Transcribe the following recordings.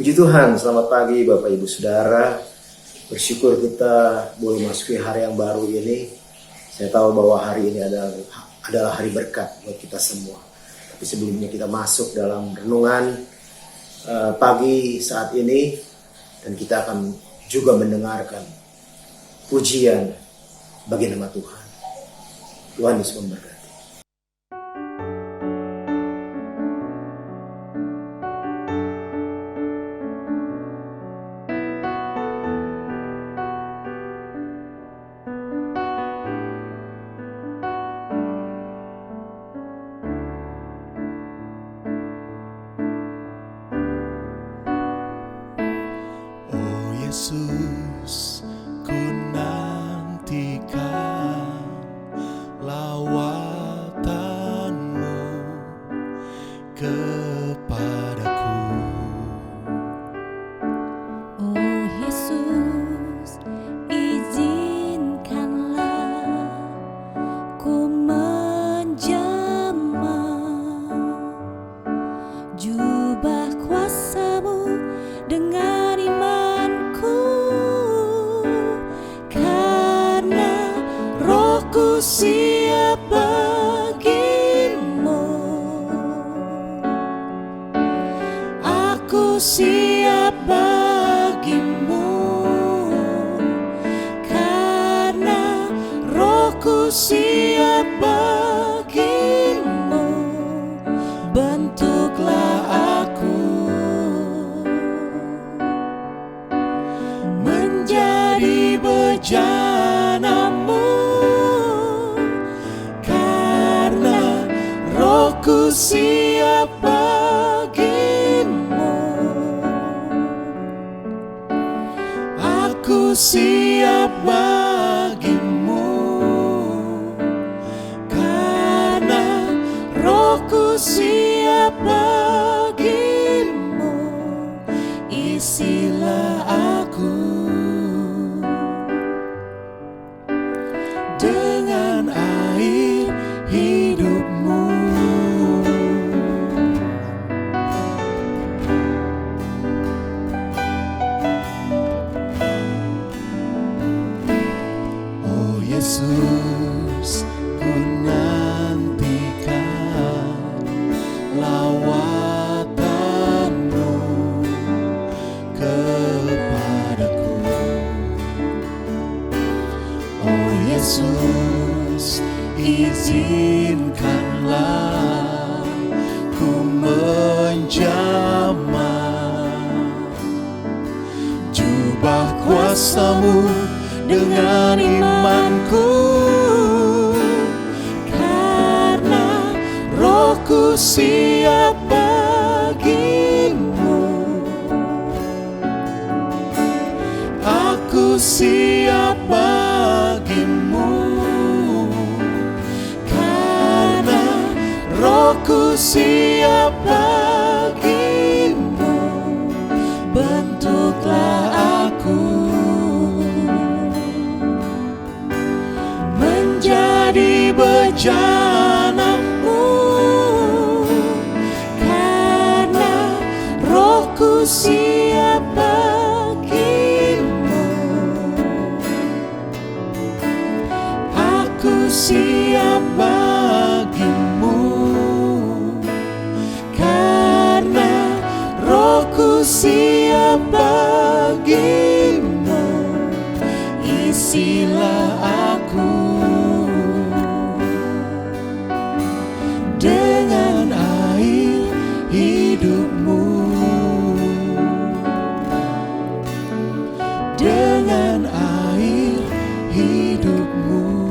Puji Tuhan, selamat pagi Bapak Ibu Saudara. Bersyukur kita boleh masuki hari yang baru ini. Saya tahu bahwa hari ini adalah hari berkat buat kita semua. Tapi sebelumnya kita masuk dalam renungan pagi saat ini, dan kita akan juga mendengarkan pujian bagi nama Tuhan. Tuhan Yesus memberkati. Yesus, ku nantikan lawatanmu kepadaku. Oh Yesus, izinkanlah ku menjamah jubah kuasa-Mu dengan imanku, karena rohku siap bagimu. Aku siap bagimu, karena rohku siap bagimu. Bentuklah aku menjadi bejana-Mu, karena rohku siap bagimu. Aku siap bagimu, karena rohku siap bagimu. Isilah aku dengan air hidup-Mu. Oh Yesus, ku nantikan lawatanmu kepadaku. Oh Yesus, izinkanlah ku menjamah jubah kuasa-Mu dengan imanku, karena rohku siap bagimu. Aku siap bagimu, karena rohku siap bagimu. Bentuklah aku menjadi bejana-Mu, karena rohku siap bagimu. Aku siap bagimu, karena rohku siap bagimu. Isilah aku dengan air hidup-Mu, dengan air hidup-Mu,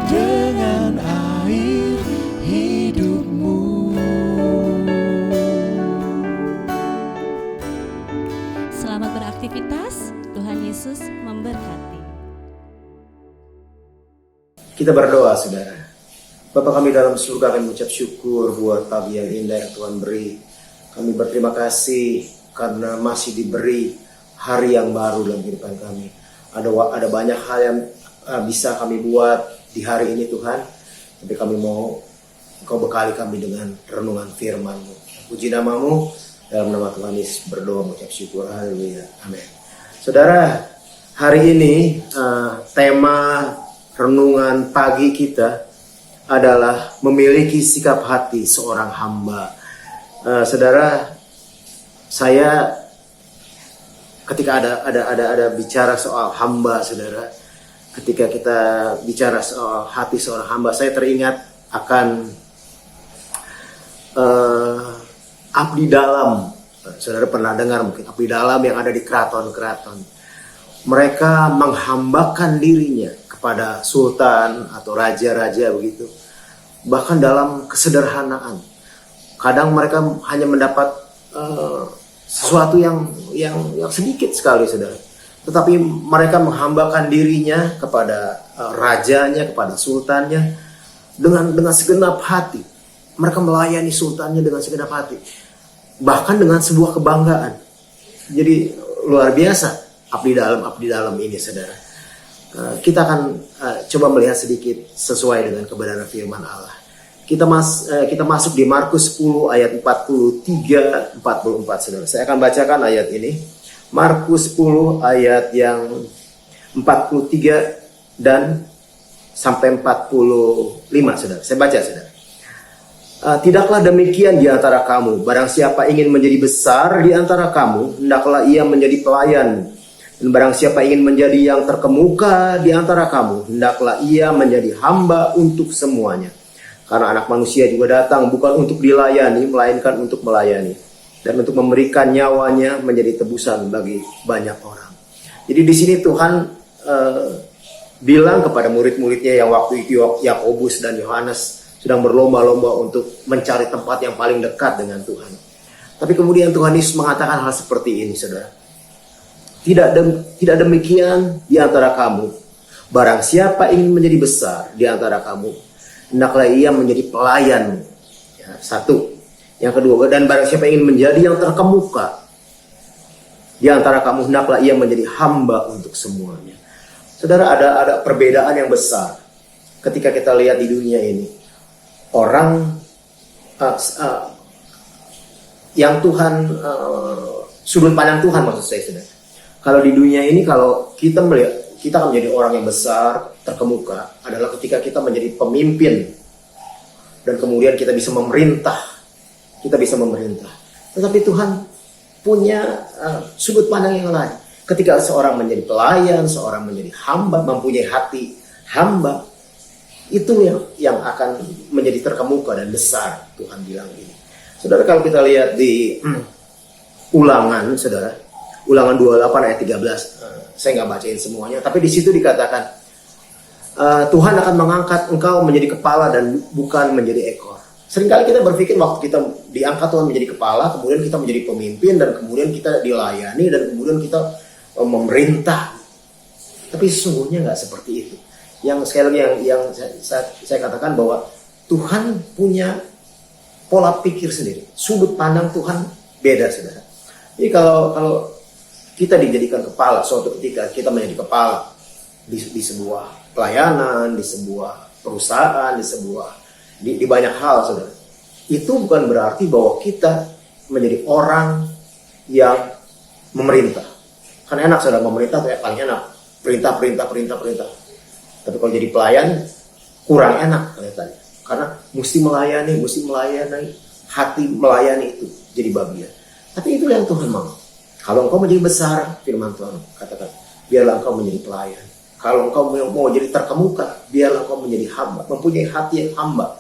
dengan air hidup-Mu. Selamat beraktivitas, Tuhan Yesus memberkati. Kita berdoa, saudara. Bapa kami dalam surga, kami mengucap syukur buat pagi yang indah yang Tuhan beri. Kami berterima kasih karena masih diberi hari yang baru dalam kehidupan kami. Ada banyak hal yang bisa kami buat di hari ini Tuhan, tapi kami mau Engkau bekali kami dengan renungan firman-Mu. Puji namamu, dalam nama Tuhan Yesus berdoa mengucap syukur. Haleluya. Amin. Saudara, hari ini tema renungan pagi kita adalah memiliki sikap hati seorang hamba. Saudara, saya ketika ada bicara soal hamba, saudara, ketika kita bicara soal hati seorang hamba, saya teringat akan abdi dalam. Saudara pernah dengar mungkin abdi dalam yang ada di keraton-keraton. Mereka menghambakan dirinya kepada sultan atau raja-raja begitu. Bahkan dalam kesederhanaan. Kadang mereka hanya mendapat sesuatu yang sedikit sekali, saudara. Tetapi mereka menghambakan dirinya kepada rajanya, kepada sultannya dengan segenap hati. Mereka melayani sultannya dengan segenap hati. Bahkan dengan sebuah kebanggaan. Jadi luar biasa abdi dalam ini, saudara. Kita akan coba melihat sedikit sesuai dengan kebenaran firman Allah. Kita masuk di Markus 10 ayat 43-44, saudara. Saya akan bacakan ayat ini. Markus 10 ayat yang 43 dan sampai 45, saudara. Saya baca, saudara. Tidaklah demikian di antara kamu. Barang siapa ingin menjadi besar di antara kamu, hendaklah ia menjadi pelayan. Dan barang siapa ingin menjadi yang terkemuka di antara kamu, hendaklah ia menjadi hamba untuk semuanya. Karena anak manusia juga datang bukan untuk dilayani, melainkan untuk melayani. Dan untuk memberikan nyawanya menjadi tebusan bagi banyak orang. Jadi di sini Tuhan bilang kepada murid-muridnya yang waktu itu Yakobus dan Yohanes sedang berlomba-lomba untuk mencari tempat yang paling dekat dengan Tuhan. Tapi kemudian Tuhan Yesus mengatakan hal seperti ini, saudara. Tidak demikian di antara kamu. Barang siapa ingin menjadi besar di antara kamu, hendaklah ia menjadi pelayan. Ya, satu. Yang kedua, dan barang siapa ingin menjadi yang terkemuka di antara kamu, hendaklah ia menjadi hamba untuk semuanya. Saudara, ada perbedaan yang besar ketika kita lihat di dunia ini. Orang yang Tuhan, sudut pandang Tuhan maksud saya, saudara. Kalau di dunia ini, kalau kita melihat, kita akan menjadi orang yang besar, terkemuka, adalah ketika kita menjadi pemimpin. Dan kemudian kita bisa memerintah. Kita bisa memerintah. Tetapi Tuhan punya sudut pandang yang lain. Ketika seorang menjadi pelayan, seorang menjadi hamba, mempunyai hati hamba, itu yang akan menjadi terkemuka dan besar. Tuhan bilang ini. Saudara, kalau kita lihat di Ulangan, saudara, Ulangan 28 ayat 13. Saya nggak bacain semuanya, tapi di situ dikatakan Tuhan akan mengangkat engkau menjadi kepala dan bukan menjadi ekor. Seringkali kita berpikir waktu kita diangkat Tuhan menjadi kepala, kemudian kita menjadi pemimpin, dan kemudian kita dilayani, dan kemudian kita memerintah. Tapi sesungguhnya nggak seperti itu. Yang sekali lagi yang saya katakan bahwa Tuhan punya pola pikir sendiri. Sudut pandang Tuhan beda, saudara. Jadi kalau kita dijadikan kepala, suatu ketika kita menjadi kepala di sebuah pelayanan, di sebuah perusahaan, di banyak hal, saudara. Itu bukan berarti bahwa kita menjadi orang yang memerintah. Kan enak, saudara, memerintah kayak paling enak. Perintah. Tapi kalau jadi pelayan, kurang enak kelihatannya. Karena mesti melayani, hati melayani itu jadi bagian. Tapi itu yang Tuhan mau. Kalau engkau menjadi besar, firman Tuhan katakan, biarlah engkau menjadi pelayan. Kalau engkau mau jadi terkemuka, biarlah engkau menjadi hamba, mempunyai hati yang hamba.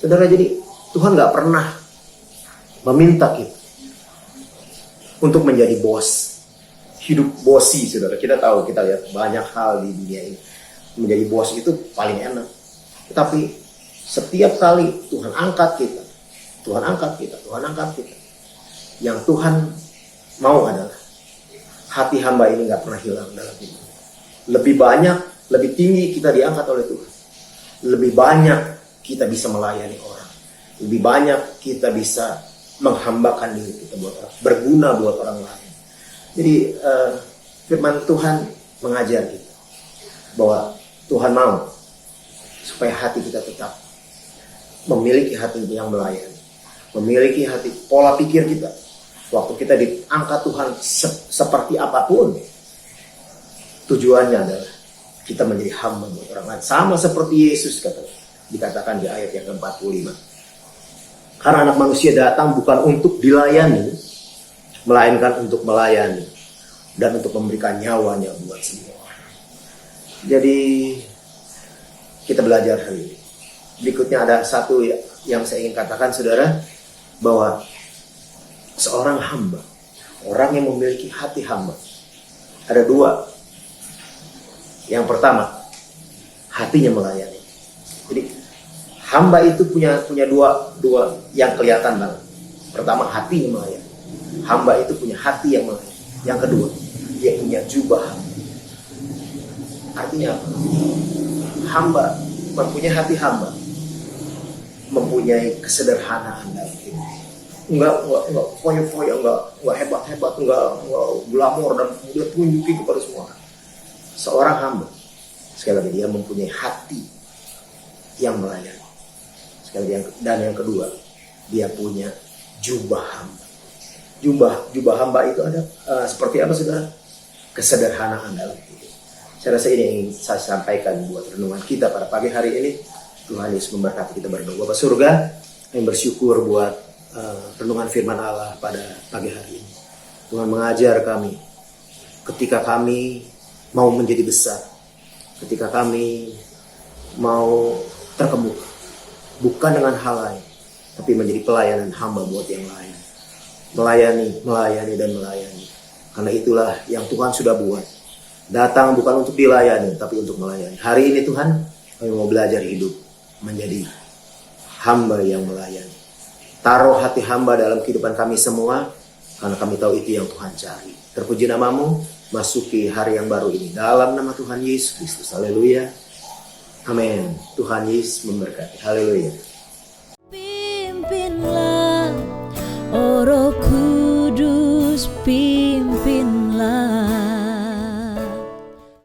Saudara, jadi Tuhan gak pernah meminta kita untuk menjadi bos. Hidup bosi, saudara. Kita tahu, kita lihat banyak hal di dunia ini. Menjadi bos itu paling enak. Tetapi setiap kali Tuhan angkat kita. Yang Tuhan mau adalah hati hamba ini gak pernah hilang dalam hidup. Lebih banyak, lebih tinggi kita diangkat oleh Tuhan. Lebih banyak kita bisa melayani orang. Lebih banyak kita bisa menghambakan diri kita buat orang, berguna buat orang lain. Jadi firman Tuhan mengajar kita bahwa Tuhan mau supaya hati kita tetap memiliki hati yang melayani. memiliki hati, pola pikir kita. Waktu kita diangkat Tuhan seperti apapun, tujuannya adalah kita menjadi hamba buat orang lain. Sama seperti Yesus dikatakan di ayat yang ke-45. Karena anak manusia datang bukan untuk dilayani, melainkan untuk melayani dan untuk memberikan nyawanya buat semua orang. Jadi kita belajar hari ini. Berikutnya ada satu yang saya ingin katakan, saudara, bahwa seorang hamba, orang yang memiliki hati hamba, ada dua. Yang pertama, hatinya melayani. Jadi hamba itu punya dua yang kelihatan banget. Pertama, hatinya melayani. Hamba itu punya hati yang melayani. Yang kedua, dia punya jubah hamba. Artinya apa? Hamba mempunyai hati hamba, mempunyai kesederhanaan dalam hidup. Enggak foya-foya, enggak hebat-hebat, enggak glamor dan kemudian tunjukin kepada semua orang. Seorang hamba, sekali lagi, dia mempunyai hati yang melayani. Sekali lagi, dan yang kedua, dia punya jubah hamba. Jubah hamba itu ada seperti apa, saudara? Kesederhanaan dalam hidup. Saya rasa ini yang ingin saya sampaikan buat renungan kita pada pagi hari ini. Tuhan Yesus memberkati kita berdoa. Bapak surga, yang bersyukur buat renungan firman Allah pada pagi hari ini. Tuhan mengajar kami ketika kami mau menjadi besar, ketika kami mau terkemuka, bukan dengan hal lain, tapi menjadi pelayanan hamba buat yang lain. Melayani dan melayani. Karena itulah yang Tuhan sudah buat. Datang bukan untuk dilayani, tapi untuk melayani. Hari ini Tuhan, kami mau belajar hidup menjadi hamba yang melayani. Taruh hati hamba dalam kehidupan kami semua, karena kami tahu itu yang Tuhan cari. Terpuji namamu, masuki hari yang baru ini. Dalam nama Tuhan Yesus Kristus. Haleluya. Amin. Tuhan Yesus memberkati. Haleluya. Pimpinlah, oh Roh Kudus, pimpin.